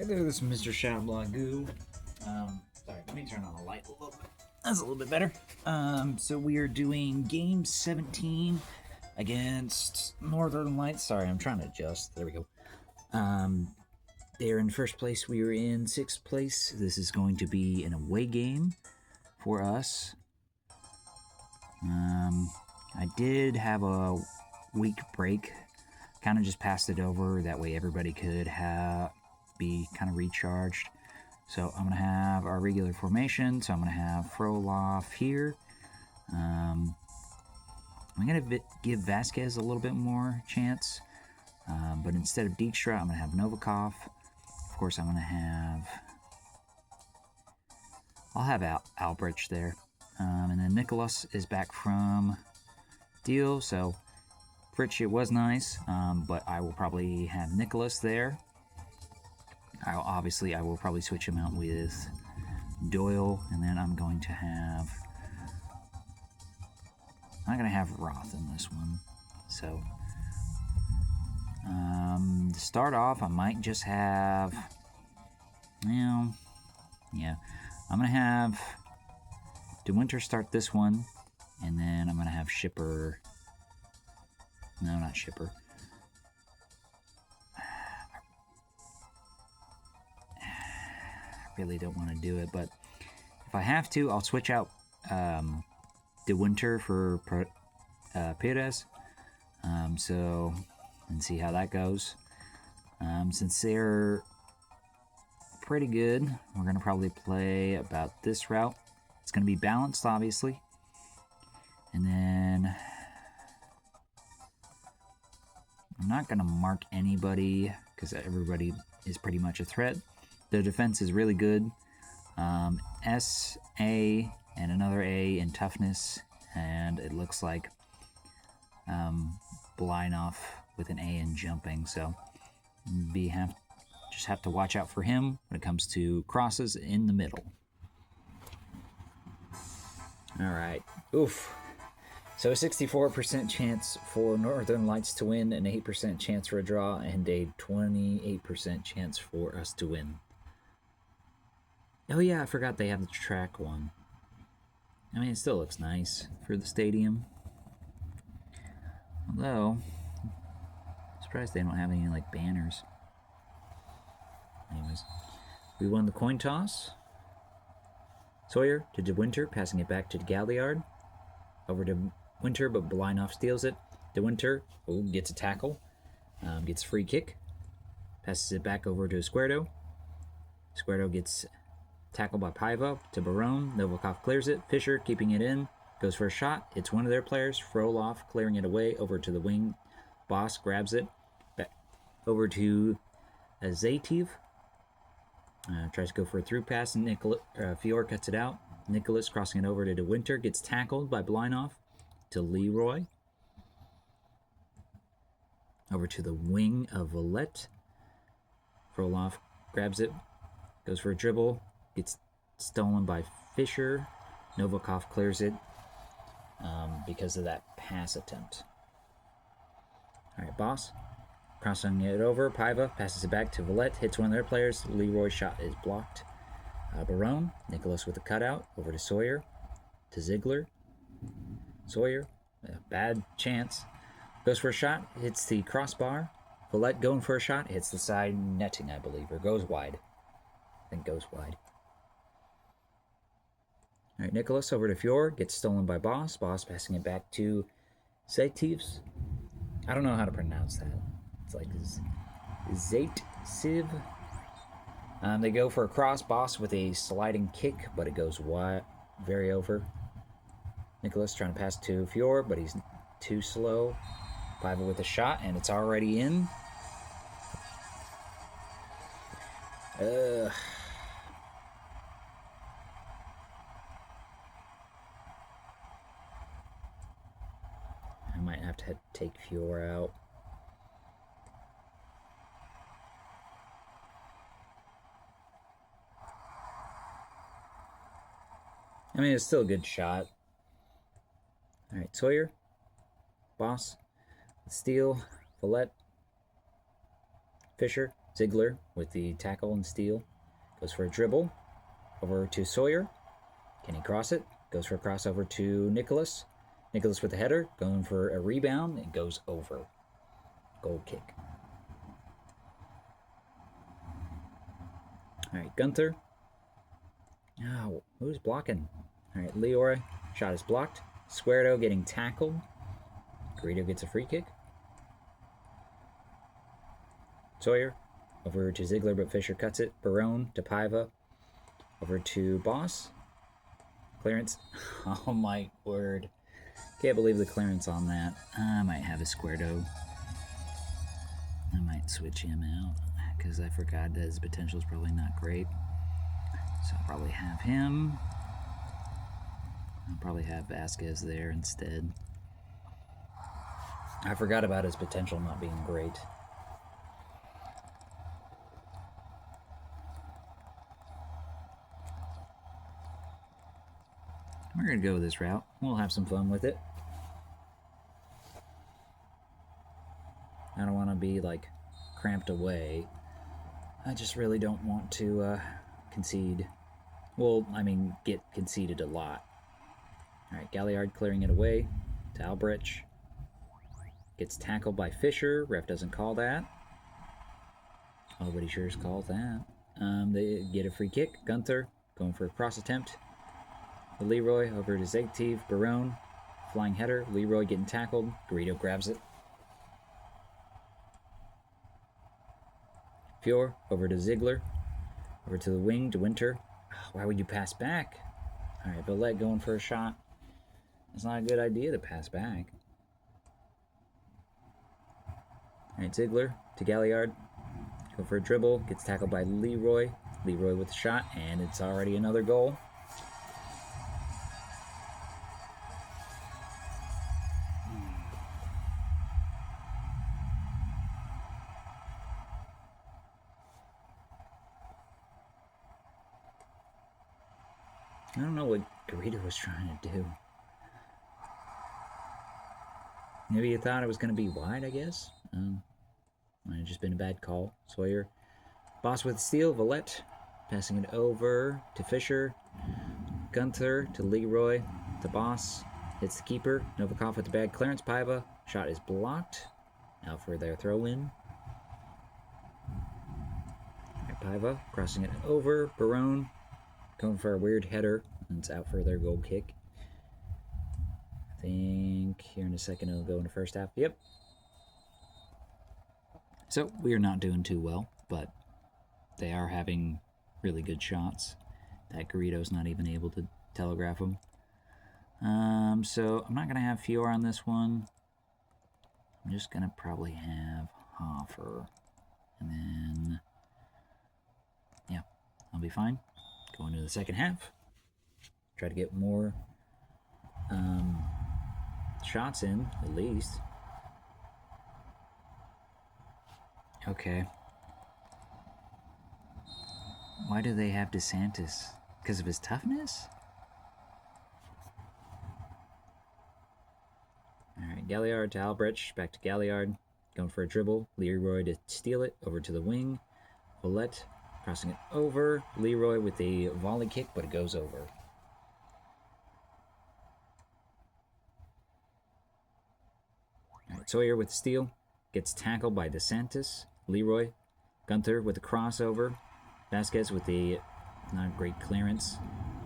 Hey there, this is Mr. Shadowblock Goo. Sorry, let me turn on the light a little bit. That's a little bit better. So we are doing game 17 against Northern Lights. Sorry, I'm trying to adjust. There we go. They're in first place. We are in sixth place. This is going to be an away game for us. I did have a week break. Kind of just passed it over. That way everybody could be kind of recharged. So I'm going to have our regular formation. So I'm going to have Frolov here. I'm going to give Vasquez a little bit more chance. But instead of Dijkstra, I'm going to have Novikov. Of course, I'm going to have... I'll have Albrecht there. And then Nicholas is back from deal. So Fritsch, it was nice. But I will probably have Nicholas there. Obviously, I will probably switch him out with Doyle, and then I'm going to have Roth in this one. So to start off, I might just have, I'm gonna have De Winter start this one, and then I'm gonna have Schipper. No, not Schipper. Really don't want to do it, but if I have to, I'll switch out De Winter for Perez. And see how that goes. Since they're pretty good, we're going to probably play about this route. It's going to be balanced, obviously. And then I'm not going to mark anybody because everybody is pretty much a threat. The defense is really good. S, A, and another A in toughness. And it looks like Blinoff with an A in jumping. So just have to watch out for him when it comes to crosses in the middle. All right. Oof. So a 64% chance for Northern Lights to win, an 8% chance for a draw, and a 28% chance for us to win. Oh yeah, I forgot they have the track one. I mean, it still looks nice for the stadium. Although, I'm surprised they don't have any like banners. Anyways, we won the coin toss. Sawyer to De Winter, passing it back to Galliard. Over to Winter, but Blinoff steals it. De Winter gets a tackle, gets a free kick, passes it back over to Esquerdo. Esquerdo gets tackled by Paiva to Barone. Novikov clears it. Fischer keeping it in. Goes for a shot. It's one of their players. Frolov clearing it away over to the wing. Boss grabs it. Back over to Zativ. Tries to go for a through pass. And Fior cuts it out. Nicholas crossing it over to De Winter. Gets tackled by Blinoff to Leroy. Over to the wing of Villette. Frolov grabs it. Goes for a dribble. Gets stolen by Fischer. Novikov clears it because of that pass attempt. All right, Boss. Crossing it over. Paiva passes it back to Villette. Hits one of their players. Leroy's shot is blocked. Barone. Nicholas with a cutout. Over to Sawyer. To Ziegler. Sawyer. Bad chance. Goes for a shot. Hits the crossbar. Villette going for a shot. Hits the side netting, I believe. Or goes wide. I think goes wide. All right, Nicholas over to Fior. Gets stolen by Boss. Boss passing it back to Zativs. I don't know how to pronounce that. It's like Zaitsev. They go for a cross. Boss with a sliding kick, but it goes wide, very over. Nicholas trying to pass to Fior, but he's too slow. Paiva with a shot, and it's already in. I might have to take Fior out. I mean, it's still a good shot. All right, Sawyer. Boss. Steele. Villette. Fischer. Ziegler with the tackle and steal. Goes for a dribble. Over to Sawyer. Can he cross it? Goes for a crossover to Nicholas. Nicholas with the header. Going for a rebound. It goes over. Goal kick. All right, Gunther. Oh, who's blocking? All right, Leroy. Shot is blocked. Squardo getting tackled. Garrido gets a free kick. Sawyer. Over to Ziegler, but Fisher cuts it. Barone to Paiva. Over to Boss. Clearance. Oh my word. Can't believe the clearance on that. I might have a Squardo. I might switch him out because I forgot that his potential is probably not great. So I'll probably have him. I'll probably have Vasquez there instead. I forgot about his potential not being great. We're going to go this route. We'll have some fun with it. I don't want to be like cramped away. I just really don't want to concede. Well, I mean, get conceded a lot. All right, Galliard clearing it away to Albrecht. Gets tackled by Fisher. Ref doesn't call that. Oh, but he sure as calls that. They get a free kick. Gunther going for a cross attempt. Leroy over to Zegtiv. Barone. Flying header. Leroy getting tackled. Garrido grabs it. Fior over to Ziegler. Over to the wing to Winter. Why would you pass back? All right, Villette going for a shot. It's not a good idea to pass back. All right, Ziegler to Galliard. Go for a dribble. Gets tackled by Leroy. Leroy with a shot, and it's already another goal. I don't know what Garrido was trying to do. Maybe you thought it was going to be wide, I guess. Might have just been a bad call. Sawyer. Boss with steal. Villette. Passing it over to Fisher. Gunther to Leroy. To Boss. Hits the keeper. Novikov with the bad clearance. Paiva. Shot is blocked. Now for their throw-in. Paiva crossing it over. Barone. Going for a weird header. And it's out for their goal kick. I think here in a second it'll go in the first half. Yep. So we are not doing too well, but they are having really good shots that Garrido's not even able to telegraph them. So I'm not going to have Fior on this one. I'm just going to probably have Hoffer. And then, yeah, I'll be fine. Go into the second half. Try to get more shots in, at least. Okay. Why do they have DeSantis? Because of his toughness? Alright, Galliard to Albrecht. Back to Galliard. Going for a dribble. Leroy to steal it. Over to the wing. Villette crossing it over. Leroy with a volley kick, but it goes over. Alright, Sawyer with the steal. Gets tackled by DeSantis. Leroy. Gunther with the crossover. Vasquez with the not great clearance,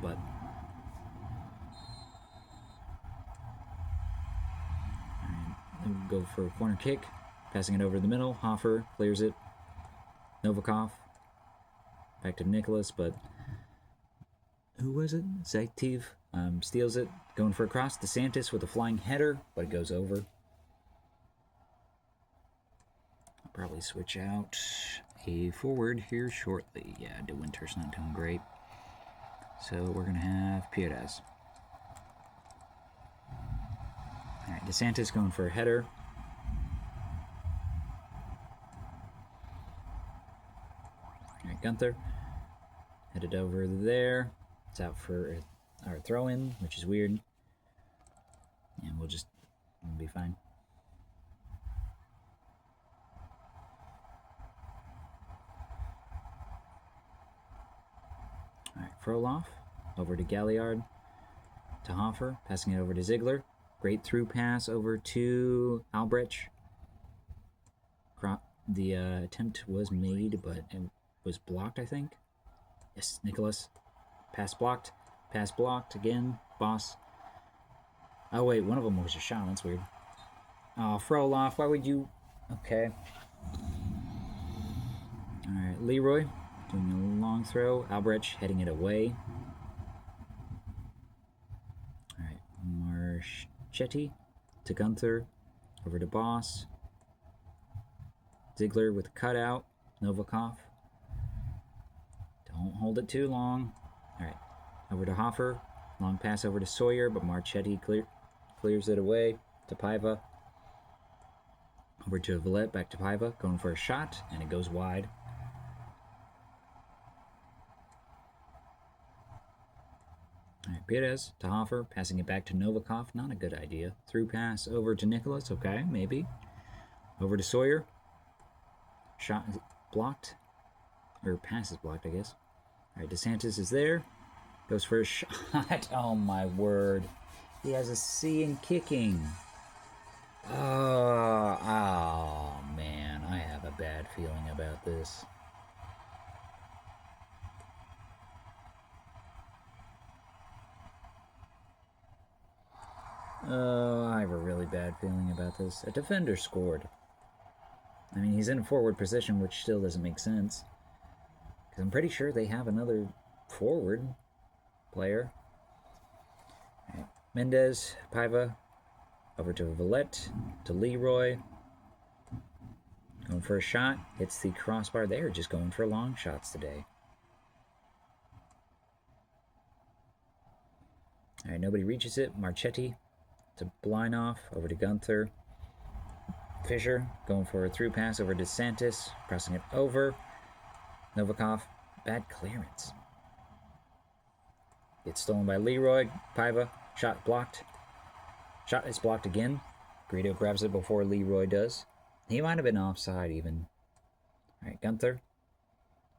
but right, go for a corner kick. Passing it over the middle. Hoffer clears it. Novikov. Back to Nicholas, but who was it? Zegtiv steals it. Going for a cross. DeSantis with a flying header, but it goes over. Probably switch out a forward here shortly. Yeah, De Winter's not doing great. So we're going to have Pires. Alright, DeSantis going for a header. Alright, Gunther. Headed over there. It's out for our throw-in, which is weird. And we'll be fine. Frolov over to Galliard to Hofer, passing it over to Ziegler. Great through pass over to Albrecht. The attempt was made, but it was blocked, I think. Yes, Nicholas. Pass blocked. Pass blocked again. Boss. Oh, wait, one of them was a shot. That's weird. Oh, Frolov, why would you... Okay. Alright, Leroy doing a long throw. Albrecht heading it away. Alright, Marchetti to Gunther. Over to Boss. Ziegler with a cutout. Novikov. Don't hold it too long. Alright, over to Hofer. Long pass over to Sawyer, but Marchetti clears it away to Paiva. Over to Villette, back to Paiva, going for a shot, and it goes wide. Alright, Perez to Hofer, passing it back to Novikov. Not a good idea. Through pass over to Nicholas. Okay, maybe. Over to Sawyer. Shot is blocked. Or pass is blocked, I guess. Alright, DeSantis is there. Goes for a shot. Oh my word. He has a C in kicking. Oh man, I have a bad feeling about this. I have a really bad feeling about this. A defender scored. I mean, he's in a forward position, which still doesn't make sense. Because I'm pretty sure they have another forward player. Right. Mendez, Paiva, over to Villette, to Leroy. Going for a shot. Hits the crossbar. They are just going for long shots today. Alright, nobody reaches it. Marchetti to Blinoff, over to Gunther. Fisher going for a through pass over to DeSantis, crossing it over. Novikov, bad clearance. It's stolen by Leroy. Paiva, shot blocked. Shot is blocked again. Greedo grabs it before Leroy does. He might have been offside even. Alright, Gunther.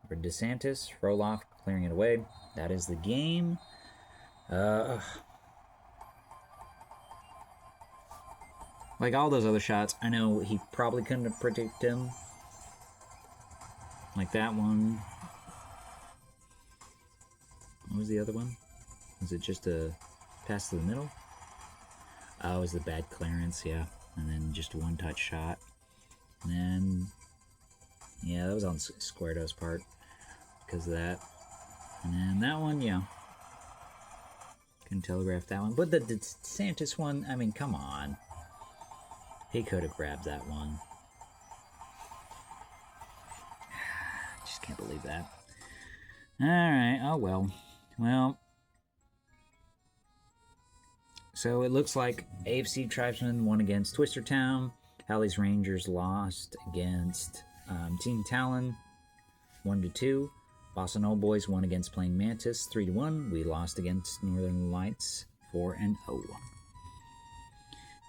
Over to DeSantis. Frolov clearing it away. That is the game. Like all those other shots, I know he probably couldn't have predicted him. Like that one. What was the other one? Was it just a pass to the middle? Oh, it was the bad clearance, yeah. And then just a one-touch shot. And then, yeah, that was on Squardo's part because of that. And then that one, yeah. Couldn't telegraph that one. But the DeSantis one, I mean, come on. He could have grabbed that one. Just can't believe that. Alright, oh well. Well. So it looks like AFC Tribesmen won against Twister Town. Halley's Rangers lost against Team Talon 1-2. Boston Old Boys won against Playing Mantis 3-1. We lost against Northern Lights 4-0.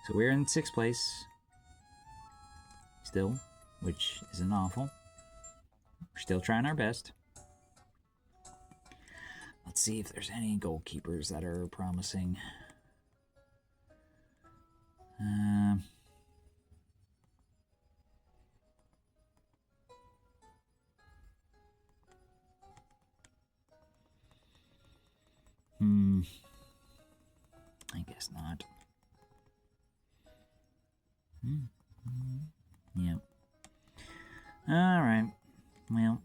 So we're in 6th place. Still, which isn't awful. We're still trying our best. Let's see if there's any goalkeepers that are promising. I guess not. Yeah. Alright. Well.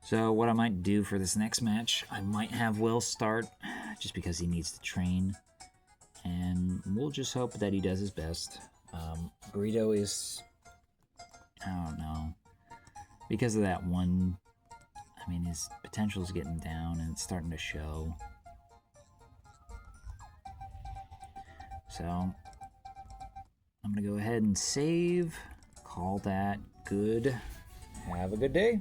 So what I might do for this next match, I might have Will start, just because he needs to train. And we'll just hope that he does his best. Burrito is... I don't know. Because of that one... I mean, his potential's getting down and it's starting to show. So, I'm going to go ahead and save. Call that good. Have a good day.